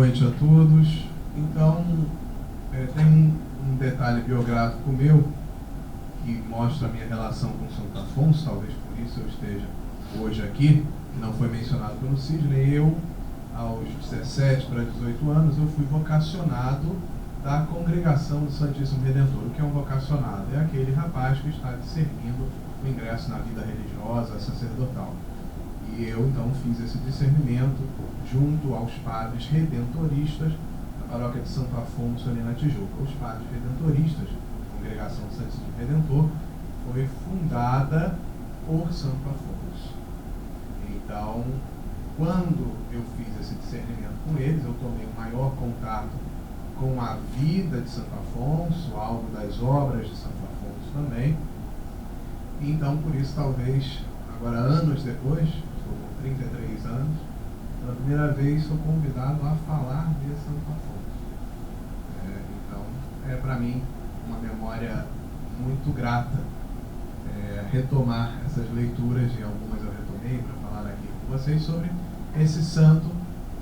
noite a todos. Então, tem um detalhe biográfico meu que mostra a minha relação com Santo Afonso, talvez por isso eu esteja hoje aqui, que não foi mencionado pelo Sidney. Eu, aos 17 para 18 anos, eu fui vocacionado da Congregação do Santíssimo Redentor. O que é um vocacionado? É aquele rapaz que está discernindo o ingresso na vida religiosa, sacerdotal. E eu, então, fiz esse discernimento junto aos padres redentoristas da paróquia de Santo Afonso, ali na Tijuca. Os padres redentoristas, a Congregação do Santíssimo Redentor, foi fundada por Santo Afonso. Então, quando eu fiz esse discernimento com eles, eu tomei um maior contato com a vida de Santo Afonso, algo das obras de Santo Afonso também. Então, por isso, talvez, agora anos depois, estou com 33 anos, pela primeira vez sou convidado a falar de Santo Afonso. Então, é para mim uma memória muito grata retomar essas leituras, e algumas eu retomei para falar aqui com vocês sobre esse santo,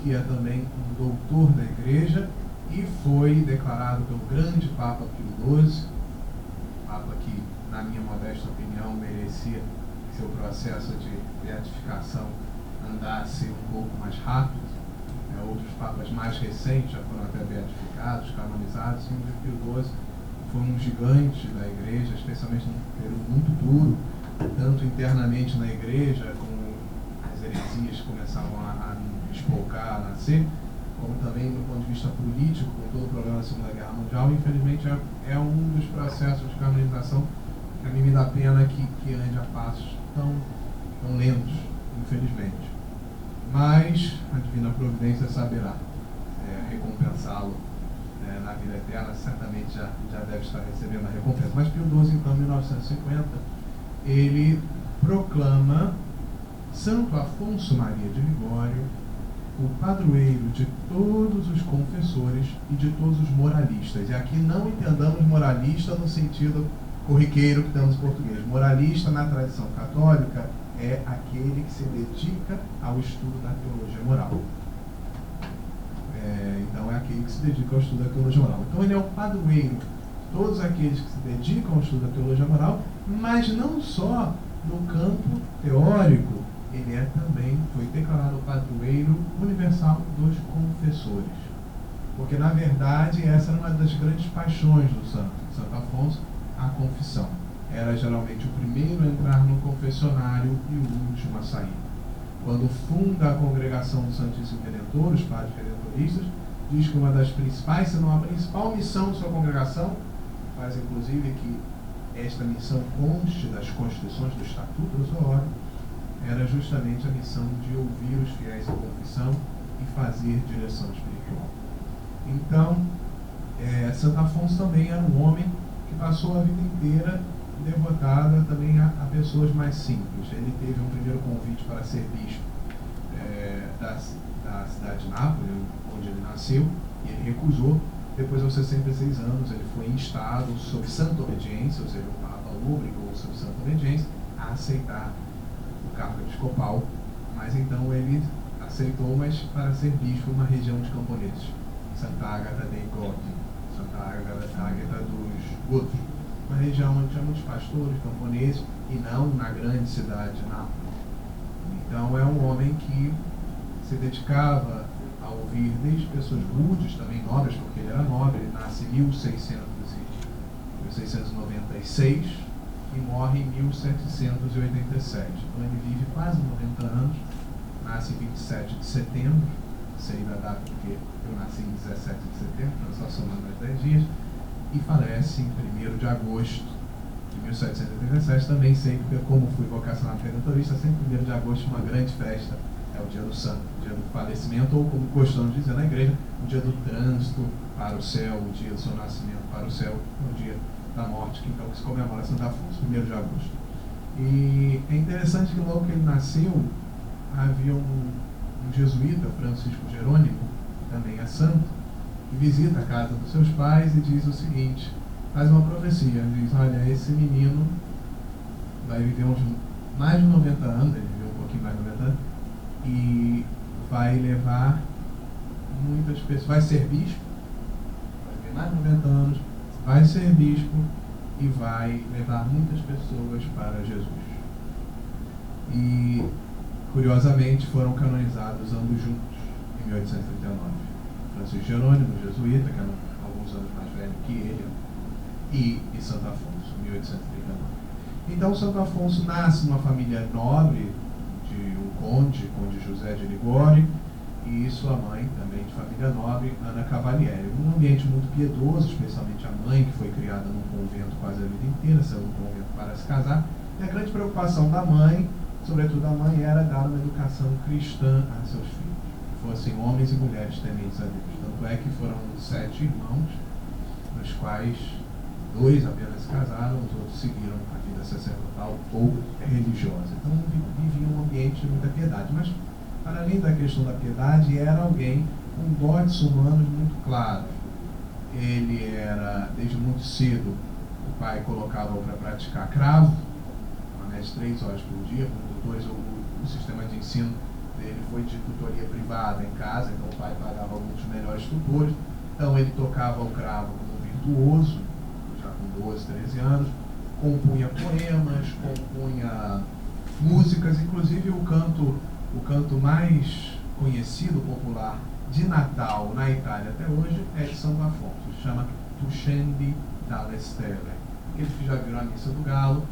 que é também um doutor da Igreja e foi declarado pelo grande Papa Pio XII, Papa que, na minha modesta opinião, merecia que seu processo de beatificação andasse um pouco mais rápido. Outros papas mais recentes já foram até beatificados, canonizados, e o de Pio XII foi um gigante da Igreja, especialmente num período muito duro, tanto internamente na Igreja, como as heresias começavam a espolcar, a nascer, como também do ponto de vista político, com todo o problema da Segunda Guerra Mundial. Infelizmente é um dos processos de canonização que a mim me dá pena que ande a passos tão lentos, infelizmente. Mas a Divina Providência saberá recompensá-lo na vida eterna. Certamente já deve estar recebendo a recompensa. Mas Pio XII, então, em 1950, ele proclama Santo Afonso Maria de Ligório o padroeiro de todos os confessores e de todos os moralistas. E aqui não entendamos moralista no sentido corriqueiro que temos em português. Moralista, na tradição católica, é aquele que se dedica ao estudo da teologia moral. Então, é aquele que se dedica ao estudo da teologia moral. Então, ele é o padroeiro de todos aqueles que se dedicam ao estudo da teologia moral, mas não só no campo teórico. Ele também foi declarado padroeiro universal dos confessores. Porque, na verdade, essa era uma das grandes paixões do Santo Afonso, a confissão. Era geralmente o primeiro a entrar no confessionário e o último a sair. Quando funda a Congregação do Santíssimo Redentor, os padres redentoristas, diz que uma das principais, se não a principal missão de sua congregação, faz inclusive que esta missão conste das constituições do Estatuto da sua ordem, era justamente a missão de ouvir os fiéis em confissão e fazer direção espiritual. Então, Santo Afonso também era um homem que passou a vida inteira devotada também a pessoas mais simples. Ele teve um primeiro convite para ser bispo da cidade de Nápoles, onde ele nasceu, e ele recusou. Depois, aos 66 anos, ele foi instado sob santa obediência, ou seja, o Papa o obrigou sob santa obediência a aceitar o cargo episcopal, mas então ele aceitou, mas para ser bispo uma região de camponeses, Santa Ágata dei Goti, Santa Ágata dos Gotos, uma região onde tinha muitos pastores, camponeses, e não na grande cidade de Nápoles. Então é um homem que se dedicava a ouvir desde pessoas rudes, também nobres, porque ele era nobre. Ele nasce em 1696 e morre em 1787. Então ele vive quase 90 anos, nasce em 27 de setembro, sei da data porque eu nasci em 17 de setembro, só somando mais 10 dias, e falece em 1º de agosto de 1787. Também sei, porque como fui vocacionado redentorista, sempre 1º de agosto uma grande festa, é o dia do santo, o dia do falecimento, ou como gostamos de dizer na igreja, o dia do trânsito para o céu, o dia do seu nascimento para o céu, o dia da morte, que então se comemora Santo Afonso, 1º de agosto. E é interessante que logo que ele nasceu, havia um jesuíta, Francisco Jerônimo, que também é santo, que visita a casa dos seus pais e diz o seguinte, faz uma profecia, diz, olha, esse menino vai viver mais de 90 anos, ele viveu um pouquinho mais de 90 anos, e vai levar muitas pessoas. Vai ser bispo, vai ter mais de 90 anos, vai ser bispo e vai levar muitas pessoas para Jesus. E, curiosamente, foram canonizados ambos juntos, em 1839. Francisco Jerônimo, jesuíta, que era alguns anos mais velho que ele, e Santo Afonso, em 1839. Então, Santo Afonso nasce numa família nobre de um conde José de Ligório, e sua mãe, também de família nobre, Ana Cavalieri. Um ambiente muito piedoso, especialmente a mãe, que foi criada num convento quase a vida inteira, saiu do convento para se casar. E a grande preocupação da mãe, sobretudo da mãe, era dar uma educação cristã a seus filhos, que fossem homens e mulheres tementes a Deus. Tanto é que foram 7 irmãos, dos quais 2 apenas se casaram, os outros seguiram a vida sacerdotal ou religiosa. Então viviam um ambiente de muita piedade. Mas, para além da questão da piedade, era alguém com dotes humanos muito claros. Ele era, desde muito cedo, o pai colocava-o para praticar cravo, uma média de 3 horas por dia, com doutores. O sistema de ensino dele foi de tutoria privada em casa, então o pai pagava alguns dos melhores tutores. Então ele tocava o cravo como virtuoso, já com 12, 13 anos, compunha poemas, compunha músicas, inclusive o canto mais conhecido, popular, de Natal na Itália até hoje é de Santo Afonso, se chama Tu scendi dalle stelle. Ele já virou a missa do Galo,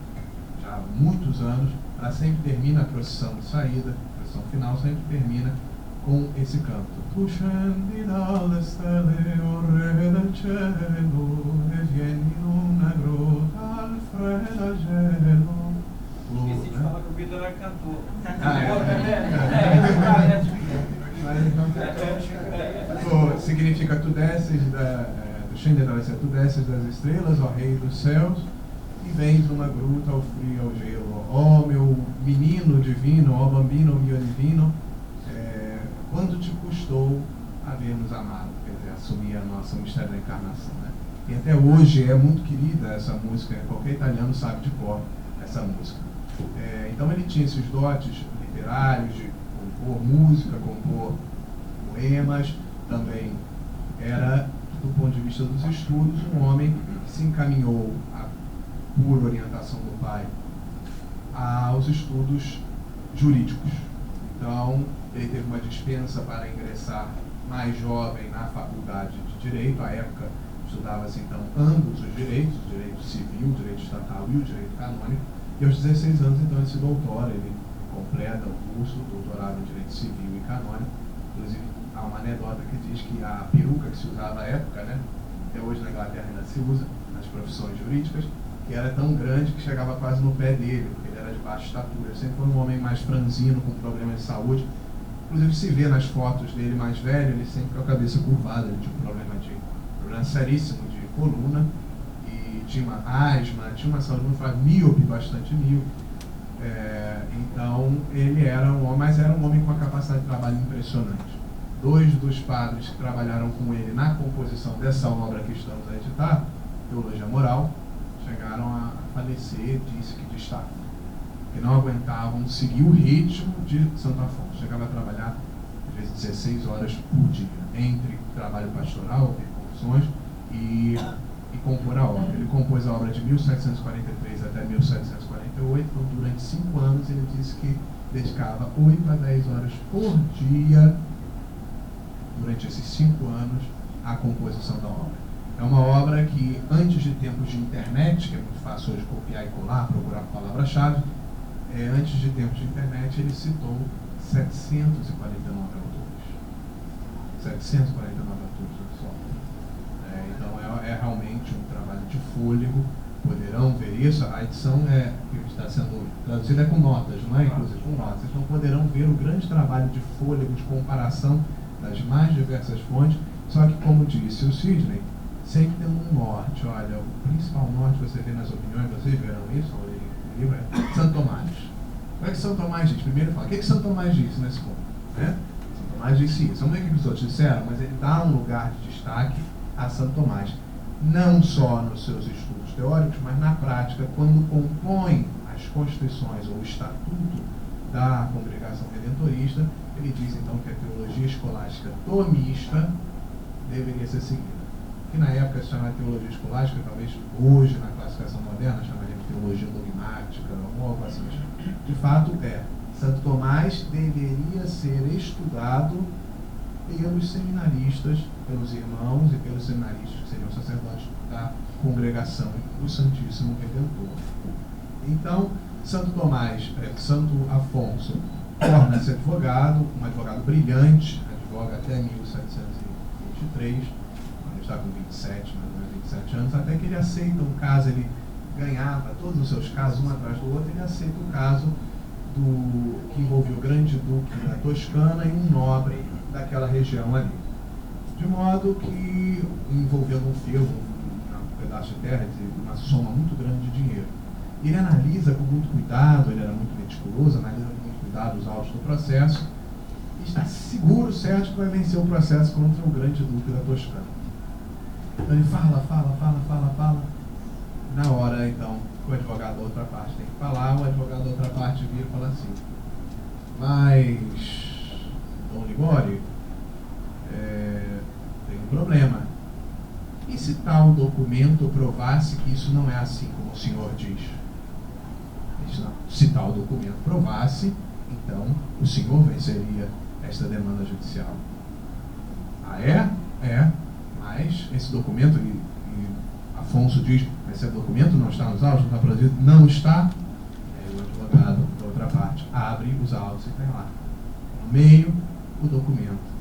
já há muitos anos, ela sempre termina a procissão de saída, a procissão final sempre termina com esse canto. Tu scendi dalle stelle, o re del cielo, e vieni in una grota al freddo gelo. Esqueci de falar que o Vitor era cantor. Significa tu desces tu desces das estrelas, ó Rei dos céus, e vens numa gruta ao frio, ao gelo. Ó meu menino divino, ó bambino mio divino, quanto te custou haver-nos amado? Quer dizer, assumir a nossa mistério da encarnação, né? E até hoje é muito querida essa música, qualquer italiano sabe de cor essa música. Então ele tinha esses dotes literários de compor música, compor poemas, também era, do ponto de vista dos estudos, um homem que se encaminhou, por orientação do pai, aos estudos jurídicos. Então ele teve uma dispensa para ingressar mais jovem na faculdade de Direito. À época estudava-se então ambos os direitos, o direito civil, o direito estatal e o direito canônico. E aos 16 anos, então, ele se doutora, ele completa o curso, doutorado em Direito Civil e Canônico. Inclusive, há uma anedota que diz que a peruca que se usava à época, né, até hoje na Inglaterra ainda se usa, nas profissões jurídicas, que era tão grande que chegava quase no pé dele, porque ele era de baixa estatura. Ele sempre foi um homem mais franzino, com problemas de saúde. Inclusive, se vê nas fotos dele mais velho, ele sempre com a cabeça curvada, ele tinha um problema seríssimo de coluna, tinha uma asma, tinha uma saúde muito míope, bastante míope. Então ele era um homem, mas era um homem com uma capacidade de trabalho impressionante. 2 dos padres que trabalharam com ele na composição dessa obra que estamos a editar, Teologia Moral, chegaram a falecer, disse que de estafa, que não aguentavam seguir o ritmo de Santo Afonso. Chegava a trabalhar às vezes 16 horas por dia, entre trabalho pastoral, confissões e compor a obra. Ele compôs a obra de 1743 até 1748, então durante 5 anos ele disse que dedicava 8 a 10 horas por dia, durante esses 5 anos, à composição da obra. É uma obra que, antes de tempos de internet, que é muito fácil hoje copiar e colar, procurar palavra-chave, antes de tempos de internet ele citou 749 autores. 749 autores da sua obra. Então é realmente um trabalho de fôlego. Poderão ver isso, a edição que está sendo traduzida com notas, não é? Inclusive com notas. Então poderão ver o grande trabalho de fôlego, de comparação das mais diversas fontes. Só que, como disse o Sidney, sempre tem um norte. Olha, o principal norte, você vê nas opiniões, vocês verão isso no livro, é Santo Tomás. O que é que Santo Tomás diz? Primeiro fala, o que é que Santo Tomás disse nesse ponto? Santo Tomás disse isso. Vamos ver o que os outros disseram, mas ele dá um lugar de destaque a Santo Tomás. Não só nos seus estudos teóricos, mas na prática, quando compõe as constituições ou o estatuto da congregação redentorista, ele diz então que a teologia escolástica tomista deveria ser seguida. Que na época se chamava teologia escolástica, talvez hoje na classificação moderna chamaria de teologia dogmática ou algo assim. De fato Santo Tomás deveria ser estudado pelos seminaristas, pelos irmãos e pelos seminaristas que seriam sacerdotes da congregação do Santíssimo Redentor. Então, Santo Afonso torna-se advogado, um advogado brilhante, advoga até 1723, quando ele está com 27, mais ou menos 27 anos, até que ele aceita um caso, ele ganhava todos os seus casos, um atrás do outro, ele aceita o caso que envolveu o grande duque da Toscana e um nobre daquela região ali. De modo que, envolvendo um feudo, um pedaço de terra, uma soma muito grande de dinheiro. Ele analisa com muito cuidado, ele era muito meticuloso, analisa com muito cuidado os autos do processo, e está seguro, certo, que vai vencer o processo contra o grande duque da Toscana. Então ele fala. Na hora, então, o advogado da outra parte tem que falar, o advogado da outra parte vira e fala assim: mas, Dom Ligório, tem um problema. E se tal documento provasse que isso não é assim como o senhor diz? Se tal documento provasse, então o senhor venceria esta demanda judicial. Ah, é? Mas esse documento, e Afonso diz, esse documento não está nos autos, não está produzido? Não está. E aí o advogado da outra parte abre os autos e tem lá, no meio, o documento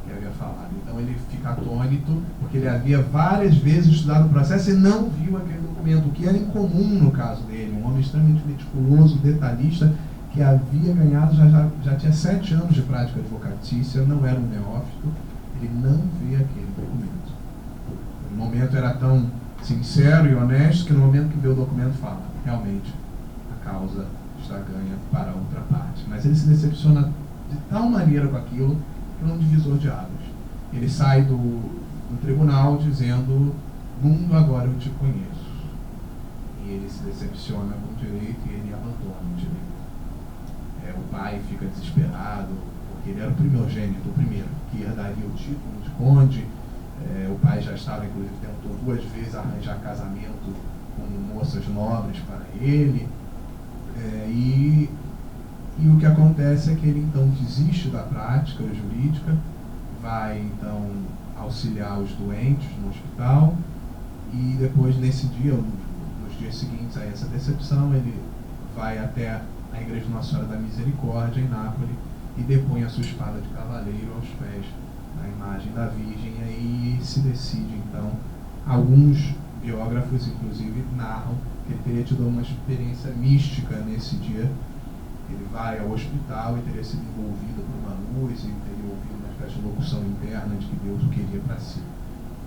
que havia falado. Então ele fica atônito, porque ele havia várias vezes estudado o processo e não viu aquele documento, o que era incomum no caso dele, um homem extremamente meticuloso, detalhista, que havia ganhado, já tinha 7 anos de prática advocatícia, não era um neófito, ele não vê aquele documento. O momento era tão sincero e honesto que no momento que vê o documento fala, realmente, a causa está ganha para a outra parte. Mas ele se decepciona de tal maneira com aquilo que é um divisor de águas. Ele sai do tribunal dizendo: mundo, agora eu te conheço. E ele se decepciona com o direito e ele abandona o direito. O pai fica desesperado, porque ele era o primogênito, o primeiro, que herdaria o título de conde. O pai já estava, inclusive, tentou 2 vezes arranjar casamento com moças nobres para ele. E o que acontece é que ele então desiste da prática jurídica, vai então auxiliar os doentes no hospital, e depois, nesse dia, nos dias seguintes a essa decepção, ele vai até a Igreja de Nossa Senhora da Misericórdia em Nápoles e depõe a sua espada de cavaleiro aos pés da imagem da Virgem. E aí se decide então, alguns biógrafos inclusive narram que ele teria tido uma experiência mística nesse dia. Ele vai ao hospital e teria sido envolvido por uma luz e teria ouvido uma espécie de locução interna de que Deus o queria para si.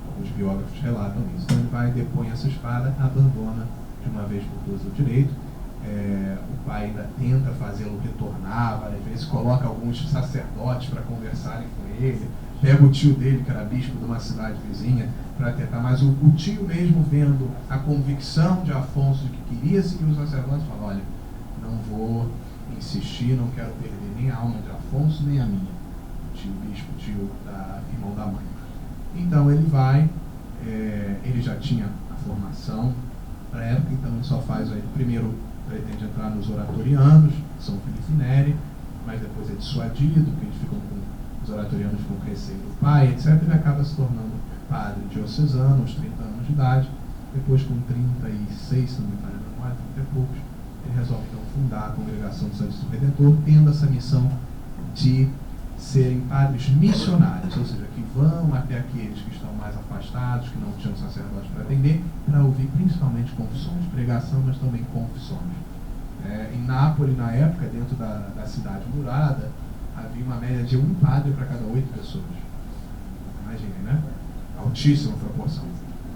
Alguns biógrafos relatam isso. Então ele vai, depõe essa espada, abandona de uma vez por todas o direito. O pai ainda tenta fazê-lo retornar várias vezes, coloca alguns sacerdotes para conversarem com ele, pega o tio dele, que era bispo de uma cidade vizinha, para tentar, mas o tio mesmo, vendo a convicção de Afonso de que queria seguir os sacerdotes, fala: olha, não vou insistir, não quero perder nem a alma de Afonso, nem a minha. O tio bispo, irmão da mãe. Então ele vai, ele já tinha a formação para a época, então ele só faz, ele primeiro pretende entrar nos oratorianos, São Filipe Neri, mas depois é dissuadido, porque eles ficam os oratorianos ficam com receio do pai, etc. Ele acaba se tornando padre diocesano aos 30 anos de idade. Depois, com 36, se não me falha a memória, 30 e poucos, ele resolve então fundar a Congregação do Santíssimo Redentor, tendo essa missão de serem padres missionários, ou seja, que vão até aqueles que estão mais afastados, que não tinham sacerdote para atender, para ouvir principalmente confissões, pregação, mas também confissões. Em Nápoles, na época, dentro da cidade murada, havia uma média de 1 padre para cada 8 pessoas. Imaginem, né? Altíssima proporção.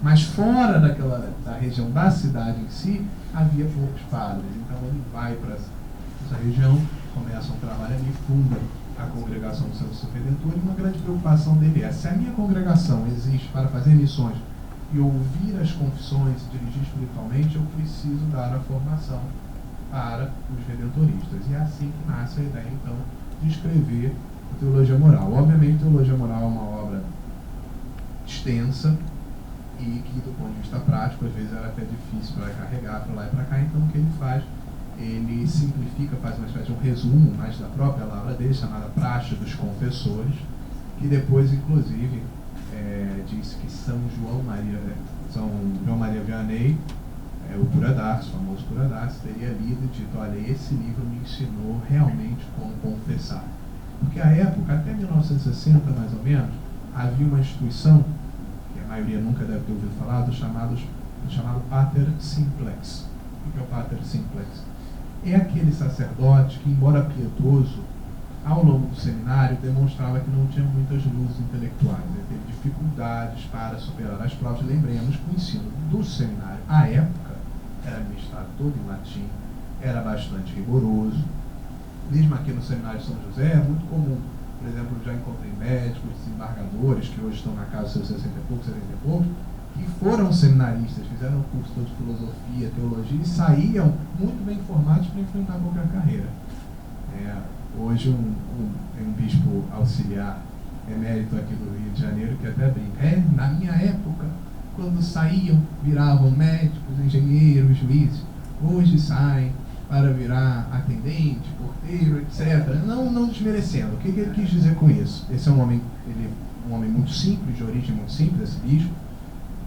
Mas fora da região da cidade em si, havia poucos padres. Então ele vai para essa região, começa um trabalho ali, funda a Congregação do Santíssimo Redentor, e uma grande preocupação dele é: se a minha congregação existe para fazer missões e ouvir as confissões e dirigir espiritualmente, eu preciso dar a formação para os redentoristas. E é assim que nasce a ideia, então, de escrever a Teologia Moral. Obviamente, a Teologia Moral é uma obra extensa e que, do ponto de vista prático, às vezes era até difícil para carregar para lá e para cá. Então, o que ele faz? Ele simplifica, faz uma espécie de um resumo mais da própria palavra dele, chamada Praxe dos Confessores, que depois, inclusive, disse que São João Maria Vianney, o Cura d'Ars, o famoso Cura d'Ars, teria lido e dito: olha, esse livro me ensinou realmente como confessar. Porque à época, até 1960 mais ou menos, havia uma instituição, que a maioria nunca deve ter ouvido falar, do chamado Pater Simplex. O que é o Pater Simplex? É aquele sacerdote que, embora piedoso, ao longo do seminário demonstrava que não tinha muitas luzes intelectuais. Ele teve dificuldades para superar as provas. Lembremos que o ensino do seminário, à época, era ministrado todo em latim, era bastante rigoroso. Mesmo aqui no seminário de São José, é muito comum, por exemplo, já encontrei médicos, desembargadores, que hoje estão na casa dos seus 60 e poucos, 70 e poucos, que foram seminaristas, fizeram o curso todo de filosofia, teologia e saíam muito bem informados para enfrentar qualquer carreira. Hoje tem um bispo auxiliar emérito aqui do Rio de Janeiro que até brinca: na minha época, quando saíam, viravam médicos, engenheiros, juízes. Hoje saem para virar atendente, porteiro, etc. Não desmerecendo. O que ele quis dizer com isso? Esse é um homem muito simples, de origem muito simples, esse bispo.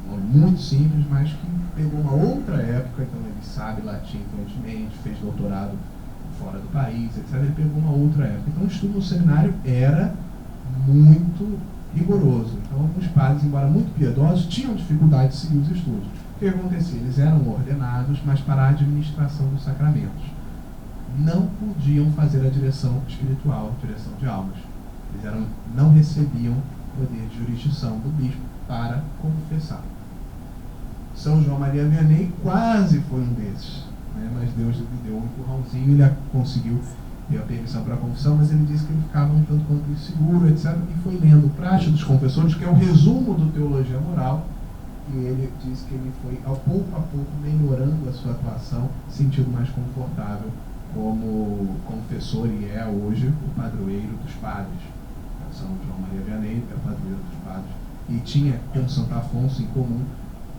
Um homem muito simples, mas que pegou uma outra época, então ele sabe latim fluentemente, fez doutorado fora do país, etc. Ele pegou uma outra época. Então o estudo no seminário era muito rigoroso. Então alguns padres, embora muito piedosos, tinham dificuldade de seguir os estudos. O que acontecia? Eles eram ordenados, mas para a administração dos sacramentos. Não podiam fazer a direção espiritual, a direção de almas. Eles não recebiam poder de jurisdição do bispo para confessar. São João Maria Vianney quase foi um desses, né? Mas Deus lhe deu um empurrãozinho, ele conseguiu ter a permissão para a confissão, mas ele disse que ele ficava um tanto quanto inseguro, etc. E foi lendo Praxe dos Confessores, que é um resumo do Teologia Moral, e ele disse que ele foi, a pouco, melhorando a sua atuação, sentindo mais confortável como confessor, e é hoje o padroeiro dos padres. São João Maria Vianney é o padroeiro dos padres, e tinha com Santo Afonso em comum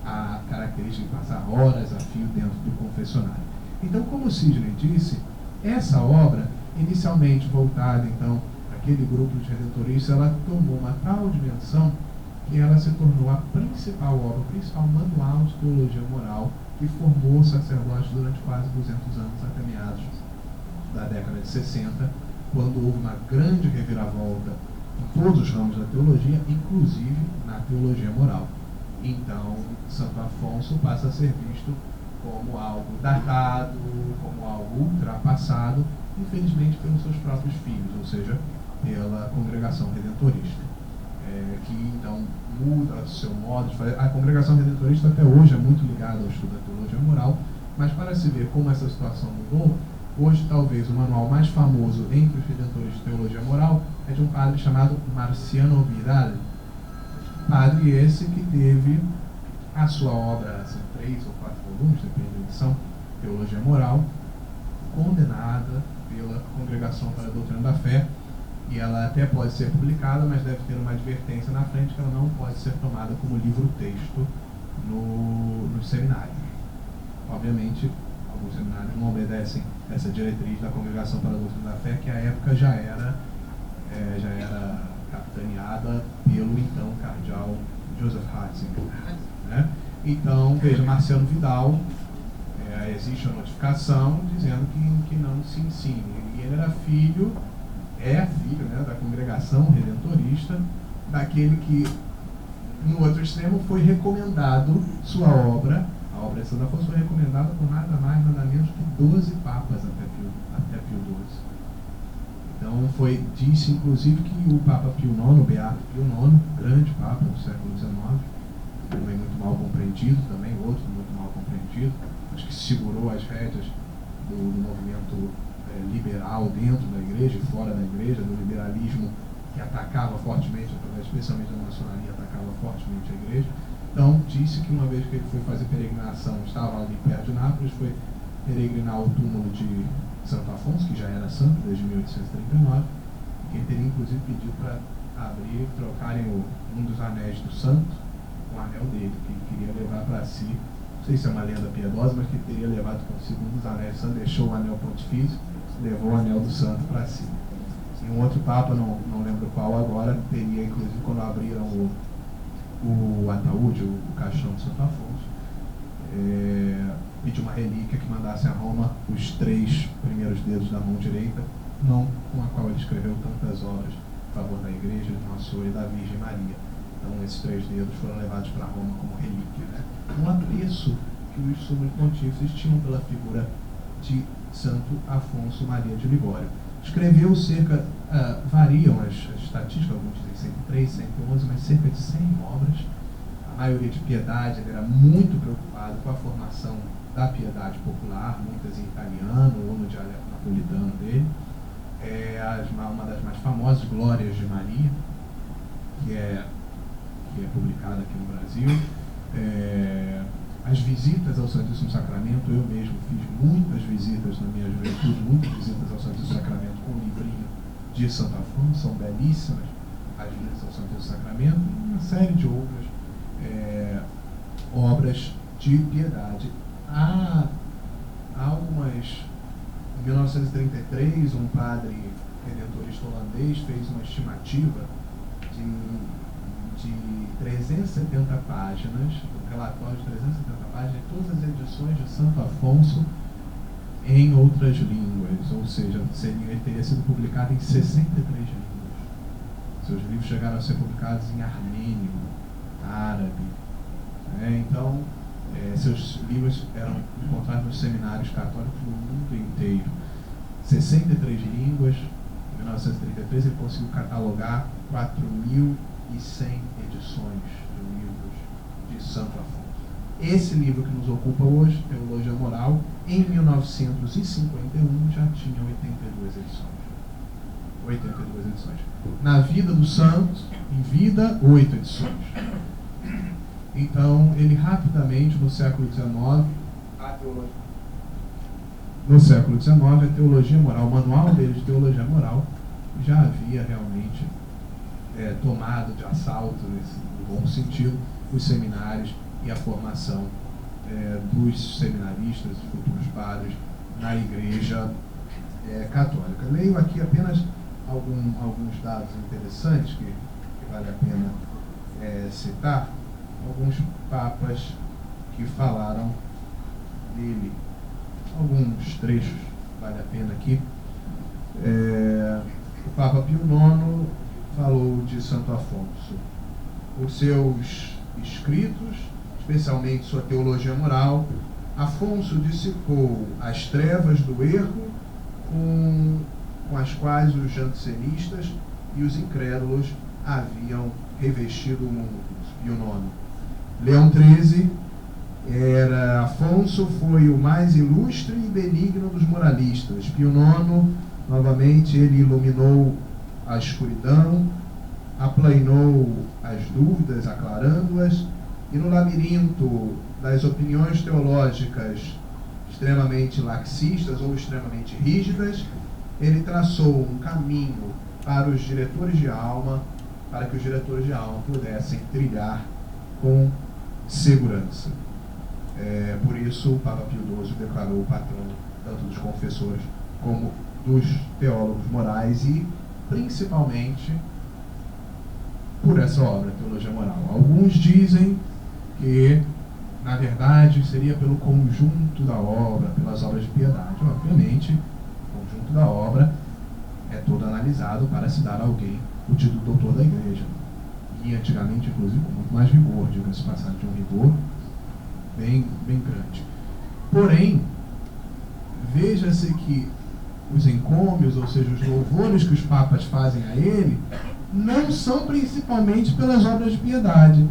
a característica de passar horas a fio dentro do confessionário. Então, como o Sidney disse, essa obra, inicialmente voltada então àquele grupo de redentoristas, ela tomou uma tal dimensão que ela se tornou a principal obra, o principal manual de teologia moral que formou sacerdotes durante quase 200 anos, até meados da década de 60, quando houve uma grande reviravolta em todos os ramos da teologia, inclusive na teologia moral. Então, Santo Afonso passa a ser visto como algo datado, como algo ultrapassado, infelizmente pelos seus próprios filhos, ou seja, pela congregação redentorista, que então muda o seu modo de fazer. A congregação redentorista até hoje é muito ligada ao estudo da teologia moral, mas para se ver como essa situação mudou, hoje talvez o manual mais famoso entre os redentores de teologia moral é de um padre chamado Marciano Vidal. Padre esse que teve a sua obra, assim, 3 ou 4 volumes, depende da edição, Teologia Moral, condenada pela Congregação para a Doutrina da Fé, e ela até pode ser publicada, mas deve ter uma advertência na frente que ela não pode ser tomada como livro-texto no seminário. Obviamente, alguns seminários não obedecem essa diretriz da Congregação para a Doutrina da Fé, que à época já era capitaneada pelo então cardeal Joseph Ratzinger, né? Então, veja, Marciano Vidal, existe a notificação dizendo que não se ensine. E ele era filho, né, da congregação redentorista, daquele que, no outro extremo, foi recomendado sua obra, a obra de Santo Afonso foi recomendada por nada mais, nada menos que 12 papas até Pio XII. Então, disse inclusive que o Papa Pio IX, o Beato Pio IX, grande Papa do século XIX, também muito mal compreendido, também outro muito mal compreendido, acho que segurou as rédeas do movimento liberal dentro da igreja e fora da igreja, do liberalismo que atacava fortemente, especialmente a maçonaria, atacava fortemente a igreja. Então, disse que uma vez que ele foi fazer peregrinação, estava ali perto de Nápoles, foi peregrinar o túmulo de Santo Afonso, que já era santo desde 1839, que ele teria inclusive pedido para abrir e trocarem um dos anéis do santo com o anel dele, que ele queria levar para si. Não sei se é uma lenda piedosa, mas que ele teria levado consigo um dos anéis do santo, deixou o anel pontifício, levou o anel do santo para si. E um outro papa, não lembro qual agora, teria inclusive, quando abriram o ataúde, o caixão de Santo Afonso, pediu uma relíquia que mandasse a Roma os 3 primeiros dedos da mão direita, mão com a qual ele escreveu tantas obras a favor da Igreja, de Nossa Senhora e da Virgem Maria. Então esses 3 dedos foram levados para Roma como relíquia, né? Um apreço que os sumos pontífices tinham pela figura de Santo Afonso Maria de Ligório. Escreveu cerca, variam as estatísticas, alguns dizem 103, 111, mas cerca de 100 obras, a maioria de piedade. Ele era muito preocupado com a formação da piedade popular, muitas em italiano ou no dialeto napolitano dele. Uma das mais famosas, Glórias de Maria, que é publicada aqui no Brasil. As visitas ao Santíssimo Sacramento, eu mesmo fiz muitas visitas na minha juventude, muitas visitas ao Santíssimo Sacramento com o livrinho de Santo Afonso, são belíssimas as visitas ao Santíssimo Sacramento, e uma série de outras obras de piedade. Há algumas, em 1933, um padre redentorista holandês fez uma estimativa de 370 páginas, um relatório de 370 páginas, de todas as edições de Santo Afonso em outras línguas, ou seja, ele teria sido publicado em 63 línguas. Seus livros chegaram a ser publicados em armênio, árabe, então seus livros eram encontrados nos seminários católicos no mundo inteiro. 63 línguas. Em 1933 ele conseguiu catalogar 4.100 edições de livros de Santo Afonso. Esse livro que nos ocupa hoje, Teologia Moral, em 1951 já tinha 82 edições. 82 edições. Na vida do santo, em vida, 8 edições. Então, ele rapidamente, no século XIX, a Teologia Moral, o manual dele de Teologia Moral, já havia realmente tomado de assalto, no bom sentido, os seminários e a formação dos seminaristas, dos futuros padres, na Igreja Católica. Leio aqui apenas alguns dados interessantes que vale a pena citar. Alguns papas que falaram dele. Alguns trechos vale a pena aqui. O Papa Pio IX falou de Santo Afonso. Os seus escritos, especialmente sua Teologia Moral, Afonso dissipou as trevas do erro com as quais os jansenistas e os incrédulos haviam revestido o mundo. Pio IX. Leão XIII Afonso foi o mais ilustre e benigno dos moralistas. Pio IX, novamente, ele iluminou a escuridão, aplainou as dúvidas, aclarando-as, e no labirinto das opiniões teológicas extremamente laxistas ou extremamente rígidas, ele traçou um caminho para os diretores de alma, para que os diretores de alma pudessem trilhar com segurança. Por isso, o Papa Pio XII declarou o patrono tanto dos confessores como dos teólogos morais, e principalmente por essa obra, Teologia Moral. Alguns dizem que, na verdade, seria pelo conjunto da obra, pelas obras de piedade. Obviamente, o conjunto da obra é todo analisado para se dar a alguém o título de doutor da Igreja. E antigamente, inclusive, com muito mais rigor, diga-se passagem, de um rigor bem grande. Porém, veja-se que os encômios, ou seja, os louvores que os papas fazem a ele, não são principalmente pelas obras de piedade,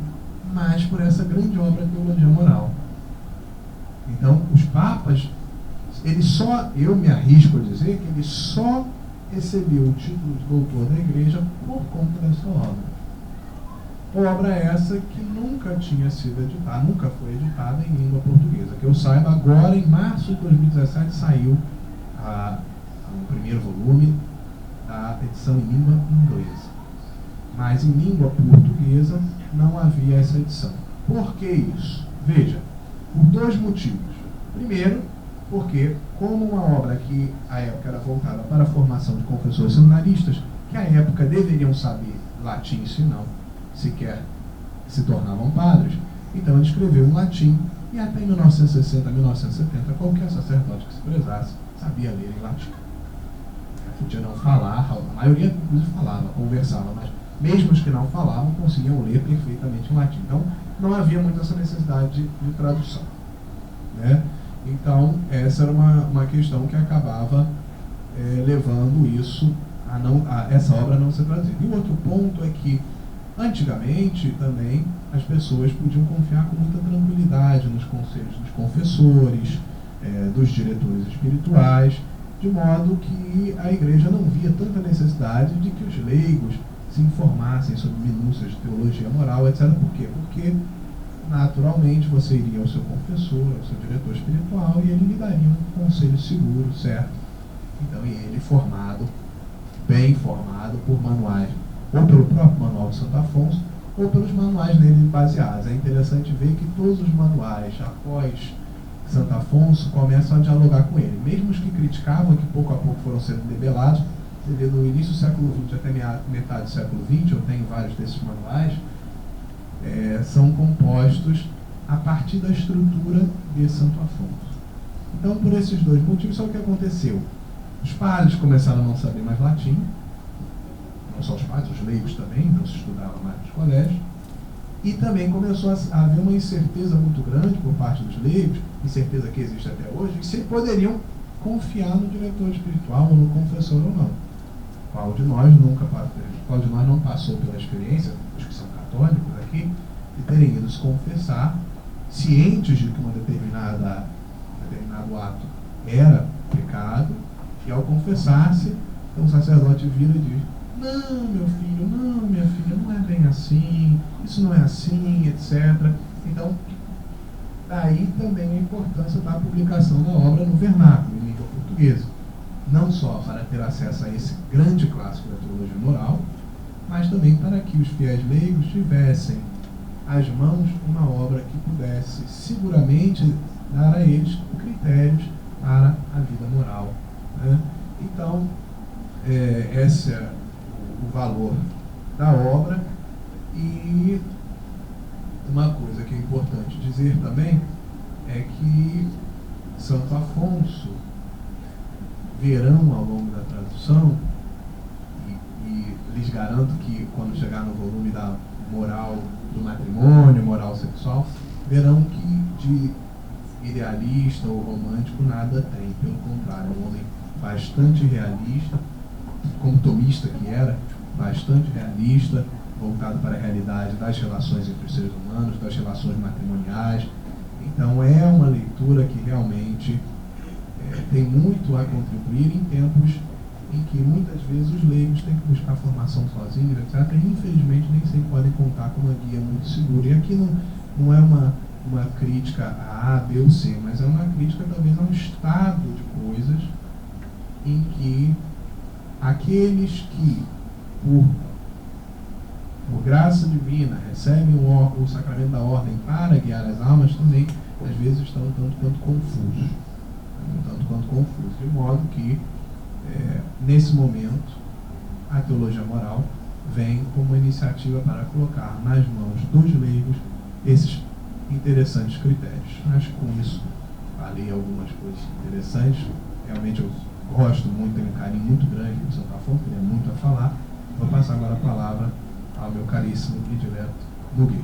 mas por essa grande obra, Teologia Moral. Então, os papas, eu me arrisco a dizer que ele só recebeu o título de doutor da Igreja por conta dessa obra. Obra essa que nunca tinha sido editada, nunca foi editada em língua portuguesa. Que eu saiba, agora em março de 2017 saiu o primeiro volume da edição em língua inglesa. Mas em língua portuguesa não havia essa edição. Por que isso? Veja, por dois motivos. Primeiro, porque como uma obra que à época era voltada para a formação de confessores seminaristas, que à época deveriam saber latim, se não sequer se tornavam padres, então ele escreveu em latim, e até em 1960, 1970, qualquer sacerdote que se prezasse sabia ler em latim. Podia não falar, a maioria inclusive falava, conversava, mas mesmo os que não falavam conseguiam ler perfeitamente em latim. Então não havia muito essa necessidade de tradução, né? Então essa era uma questão que acabava levando isso a essa obra não ser traduzida. E o outro ponto é que antigamente também as pessoas podiam confiar com muita tranquilidade nos conselhos dos confessores, dos diretores espirituais, de modo que a igreja não via tanta necessidade de que os leigos se informassem sobre minúcias de teologia moral, etc. Por quê? Porque naturalmente você iria ao seu confessor, ao seu diretor espiritual, e ele lhe daria um conselho seguro, certo? Então, e ele formado, bem formado por manuais, ou pelo próprio manual de Santo Afonso, ou pelos manuais nele baseados. É interessante ver que todos os manuais, após Santo Afonso, começam a dialogar com ele. Mesmo os que criticavam, que pouco a pouco foram sendo debelados, você vê no início do século XX até metade do século XX, eu tenho vários desses manuais, são compostos a partir da estrutura de Santo Afonso. Então, por esses dois motivos, sabe o que aconteceu? Os padres começaram a não saber mais latim, não só os padres, os leigos também, não se estudava mais nos colégios, e também começou a haver uma incerteza muito grande por parte dos leigos, incerteza que existe até hoje, que se poderiam confiar no diretor espiritual ou no confessor ou não. Qual de nós não passou pela experiência, os que são católicos aqui, de terem ido se confessar, cientes de que um determinado ato era pecado, e ao confessar-se, o sacerdote vira e diz: não, meu filho, não, minha filha, não é bem assim, isso não é assim, etc. Então, daí também a importância da publicação da obra no vernáculo, em língua portuguesa. Não só para ter acesso a esse grande clássico da teologia moral, mas também para que os fiéis leigos tivessem às mãos uma obra que pudesse seguramente dar a eles critérios para a vida moral, né? Então, esse é o valor da obra. E uma coisa que é importante dizer também é que Santo Afonso, verão ao longo da tradução, e lhes garanto que quando chegar no volume da moral do matrimônio, moral sexual, verão que de idealista ou romântico nada tem. Pelo contrário, é um homem bastante realista, como tomista que era, bastante realista, voltado para a realidade das relações entre os seres humanos, das relações matrimoniais. Então é uma leitura que realmente tem muito a contribuir em tempos em que muitas vezes os leigos têm que buscar formação sozinhos, etc. E infelizmente nem sempre podem contar com uma guia muito segura. E aqui não é uma crítica a A, B ou C, mas é uma crítica talvez a um estado de coisas em que aqueles que, por graça divina, recebem o sacramento da ordem para guiar as almas, também às vezes estão tanto quanto confusos. De modo que, nesse momento, a teologia moral vem como uma iniciativa para colocar nas mãos dos leigos esses interessantes critérios. Acho que com isso falei algumas coisas interessantes. Realmente eu gosto muito, tenho um carinho muito grande por Santo Afonso, teria muito a falar. Vou passar agora a palavra ao meu caríssimo e dileto Nogueira.